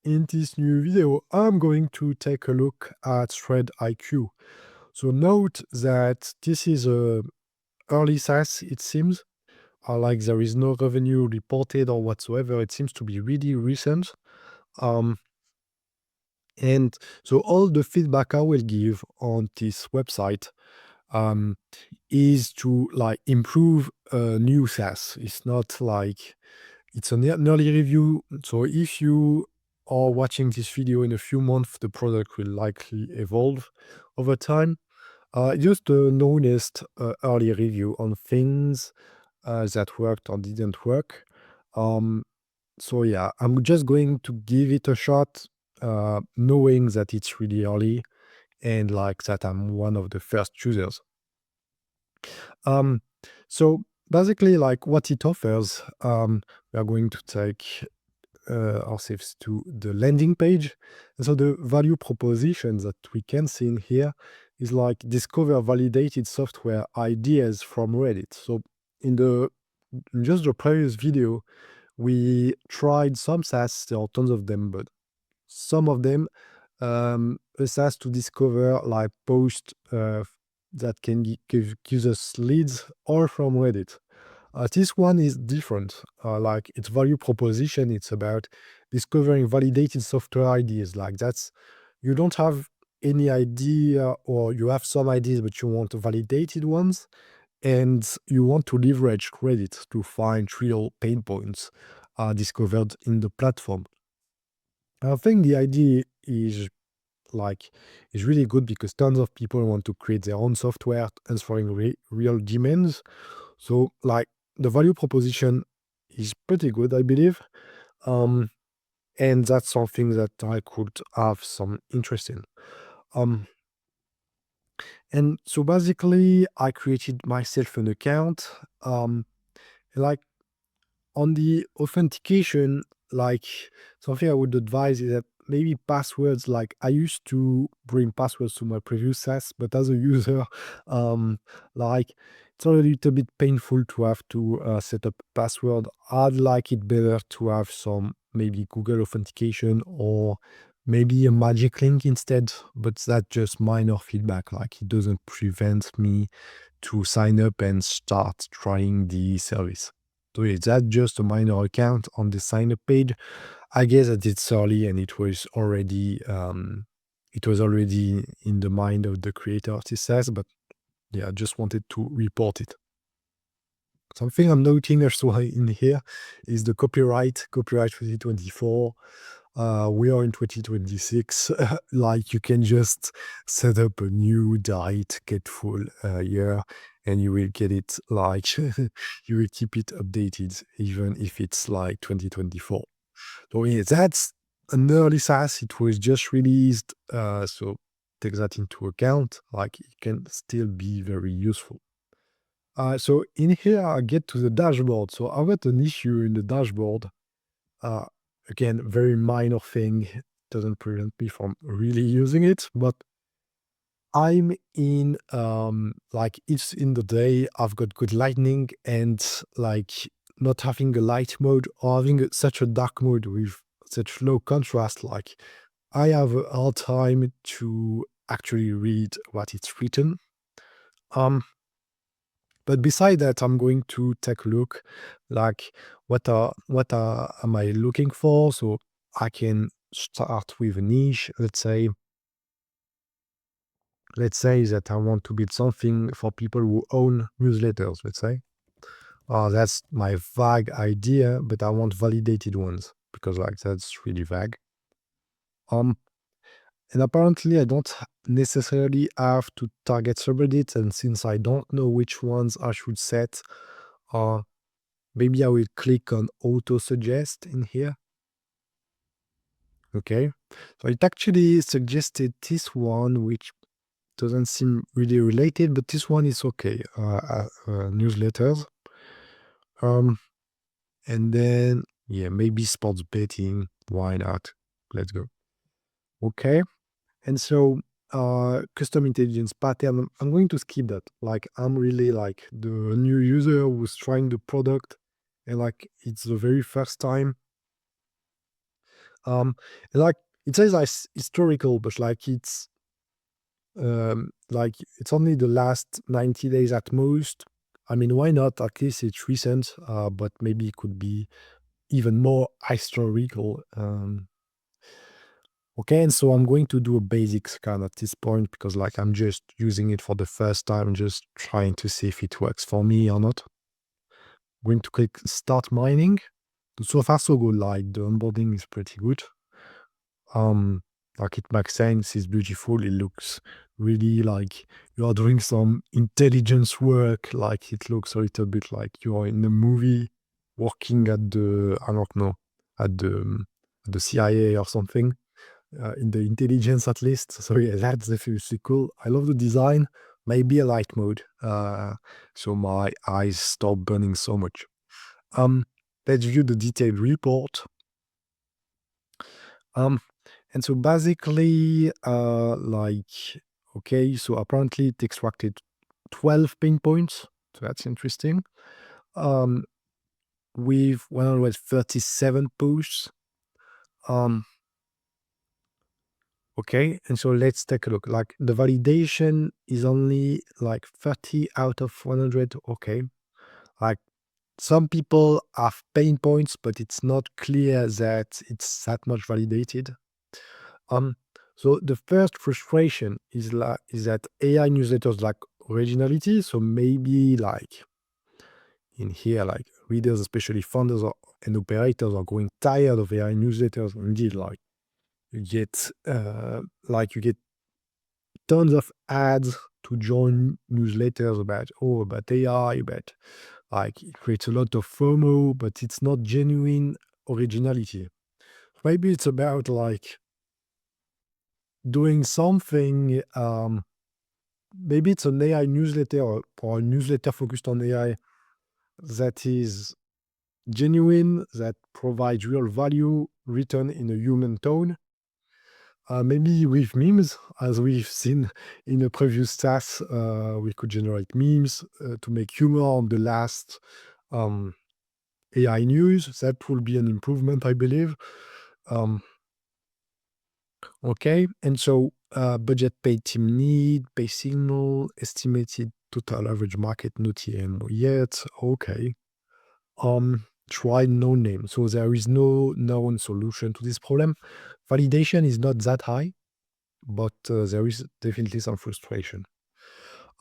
In this new video, I'm going to take a look at ThreddIQ. So note that this is a early SaaS, it seems. Like there is no revenue reported or whatsoever. It seems to be really recent. Um, and so all the feedback I will give on this website um, is to like improve new SaaS. It's not like it's an early review. So if you are watching this video in a few months, the product will likely evolve over time. Just the honest early review on things that worked or didn't work. Um, so yeah, I'm just going to give it a shot, knowing that it's really early and like that I'm one of the first users. Um, so basically, like what it offers, we are going to take ourselves to the landing page. And so the value proposition that we can see in here is like discover validated software ideas from Reddit. So in just the previous video, we tried some SaaS, there are tons of them, but some of them a SaaS to discover like posts that can give us leads or from Reddit. This one is different. Like its value proposition, it's about discovering validated software ideas. Like that's you don't have any idea, or you have some ideas, but you want validated ones, and you want to leverage credit to find real pain points discovered in the platform. I think the idea like is really good because tons of people want to create their own software answering real demands. So like the value proposition is pretty good, I believe. Um, and that's something that I could have some interest in. Um, and so basically I created myself an account. Like on the authentication, like something I would advise is that maybe passwords, like I used to bring passwords to my previous SaaS, but as a user, like it's a little bit painful to have to set up a password. I'd like it better to have some maybe Google authentication or maybe a magic link instead, but that's just minor feedback. Like it doesn't prevent me to sign up and start trying the service. So is that just a minor account on the sign up page? I guess that it's early and it was already in the mind of the creator of this SaaS, but yeah, I just wanted to report it. Something I'm noting also in here is the copyright 2024. We are in 2026. Like you can just set up a new date, get full year, and you will get it like you will keep it updated even if it's like 2024. So yeah, that's an early SaaS. It was just released, so take that into account. Like it can still be very useful. So in here, I get to the dashboard. So I've got an issue in the dashboard. Uh, Again, very minor thing. Doesn't prevent me from really using it, but I'm in like it's in the day. I've got good lighting and like not having a light mode or having such a dark mode with such low contrast. Like I have a hard time to actually read what it's written. Um, But beside that, I'm going to take a look, like am I looking for? So I can start with a niche. Let's say that I want to build something for people who own newsletters. Let's say, that's my vague idea, but I want validated ones because like that's really vague. Um, and apparently I don't necessarily have to target subreddits, and since I don't know which ones I should set, uh, maybe I will click on auto suggest in here. Okay. So it actually suggested this one, which doesn't seem really related, but this one is okay. Newsletters. Um, and then, yeah, maybe sports betting. Why not? Let's go. Okay. And so, custom intelligence pattern, I'm going to skip that. Like, I'm really like the new user who's trying the product, and like, it's the very first time. Um, and, like, it says like historical, but like it's only the last 90 days at most. I mean, why not? At least it's recent, but maybe it could be even more historical. Okay, and so I'm going to do a basic scan at this point because, like, I'm just using it for the first time, just trying to see if it works for me or not. Going to click start mining. So far, so good. Like, the onboarding is pretty good. Um, like, it makes sense. It's beautiful. It looks really like you are doing some intelligence work. Like, it looks a little bit like you are in a movie working at the, I don't know, at the CIA or something, in the intelligence at least. So yeah, that's definitely cool. I love the design. Maybe a light mode, so my eyes stop burning so much. Um, let's view the detailed report. Um, and so basically, okay, so apparently it extracted 12 pain points. So that's interesting. Um, with 137 push. Um, okay, and so let's take a look. Like, the validation is only like 30 out of 100. Okay, like, some people have pain points, but it's not clear that it's that much validated. Um, so the first frustration is that AI newsletters lack originality. So maybe, like, in here, like, readers, especially funders and operators, are growing tired of AI newsletters. Indeed, like, you get tons of ads to join newsletters about AI, but, like, it creates a lot of FOMO, but it's not genuine originality. Maybe it's about, like, doing something. Maybe it's an AI newsletter, or a newsletter focused on AI that is genuine, that provides real value written in a human tone. Maybe with memes, as we've seen in a previous task, we could generate memes to make humor on the last um, AI news. That will be an improvement, I believe. Um, okay, and so budget paid team need, pay signal, estimated total average market not yet. Okay. Try no name. So there is no known solution to this problem. Validation is not that high, but there is definitely some frustration.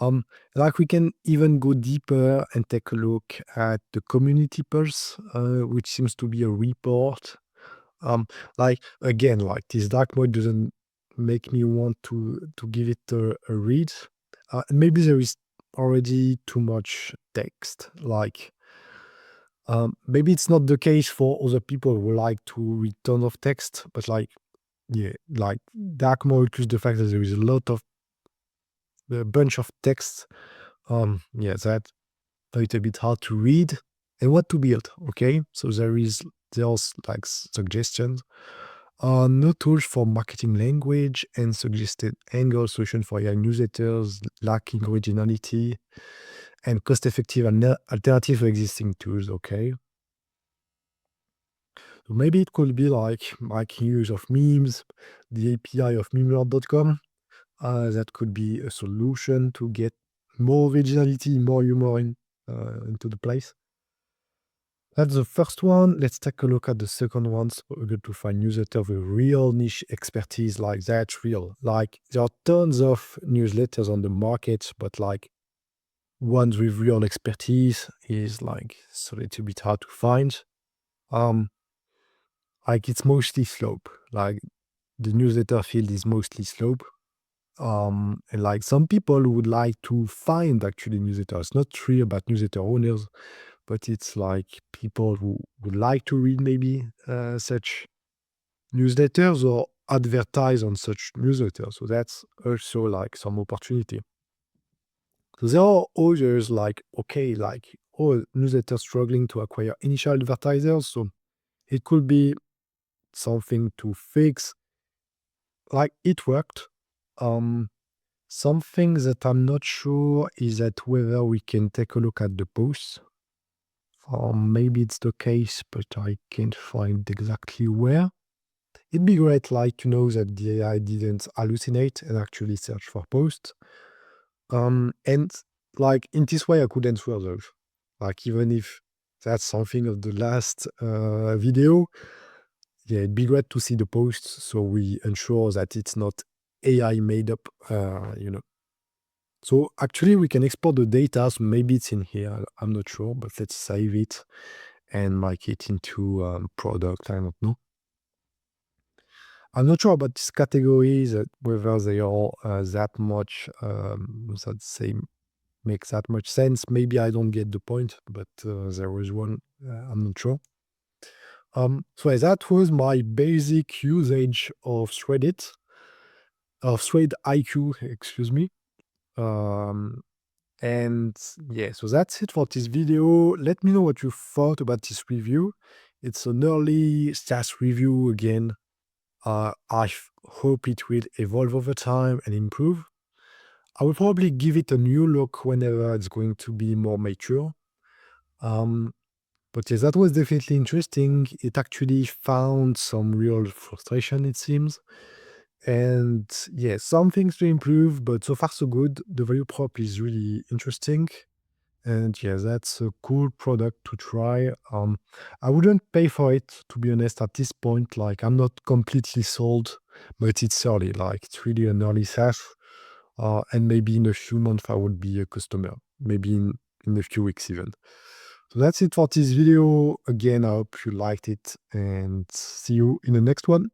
Um, like, we can even go deeper and take a look at the community pulse, which seems to be a report. Like, again, like, this dark mode doesn't make me want to give it a read. Maybe there is already too much text. Like, maybe it's not the case for other people who like to read tons of text, but, like, yeah, like, dark mode plus the fact that there is a bunch of text. Yeah, that a little bit hard to read and what to build. Okay, so there's like suggestions. No tools for marketing language and suggested angle solution for AI newsletters lacking originality and cost-effective alternative to existing tools. Okay, so maybe it could be like making use of memes, the API of memeworld.com. That could be a solution to get more originality, more humor into the place. That's the first one. Let's take a look at the second one. So we're going to find newsletter with real niche expertise. Like, that's real. Like, there are tons of newsletters on the market, but, like, ones with real expertise is, like, it's a little bit hard to find. Um, like, it's mostly slope. Like, the newsletter field is mostly slope. And, like, some people would like to find actually newsletters. It's not true about newsletter owners, but it's like people who would like to read maybe such newsletters or advertise on such newsletters. So that's also, like, some opportunity. So there are others, like, okay, like, oh, newsletters struggling to acquire initial advertisers. So it could be something to fix. Like, it worked. Something that I'm not sure is that whether we can take a look at the posts. Or maybe it's the case, but I can't find exactly where. it'd be great, like, to know that the AI didn't hallucinate and actually search for posts. And like in this way, I could answer those. Like even if that's something of the last video, yeah, it'd be great to see the posts so we ensure that it's not AI made up, So actually, we can export the data. So maybe it's in here. I'm not sure, but let's save it and make it into product. I don't know. I'm not sure about these categories, whether they are that much, that say, make that much sense. Maybe I don't get the point, but there was one. I'm not sure. So that was my basic usage of ThreddIQ, excuse me. Um, And yeah, so that's it for this video. Let me know what you thought about this review. It's an early SaaS review again. Hope it will evolve over time and improve. I will probably give it a new look whenever it's going to be more mature. Um, but yes, that was definitely interesting. It actually found some real frustration, it seems. And yeah, some things to improve, but so far so good. The value prop is really interesting. And yeah, that's a cool product to try. I wouldn't pay for it, to be honest, at this point. Like, I'm not completely sold, but it's early. Like, it's really an early SaaS. And maybe in a few months, I would be a customer. Maybe in a few weeks, even. So that's it for this video. Again, I hope you liked it and see you in the next one.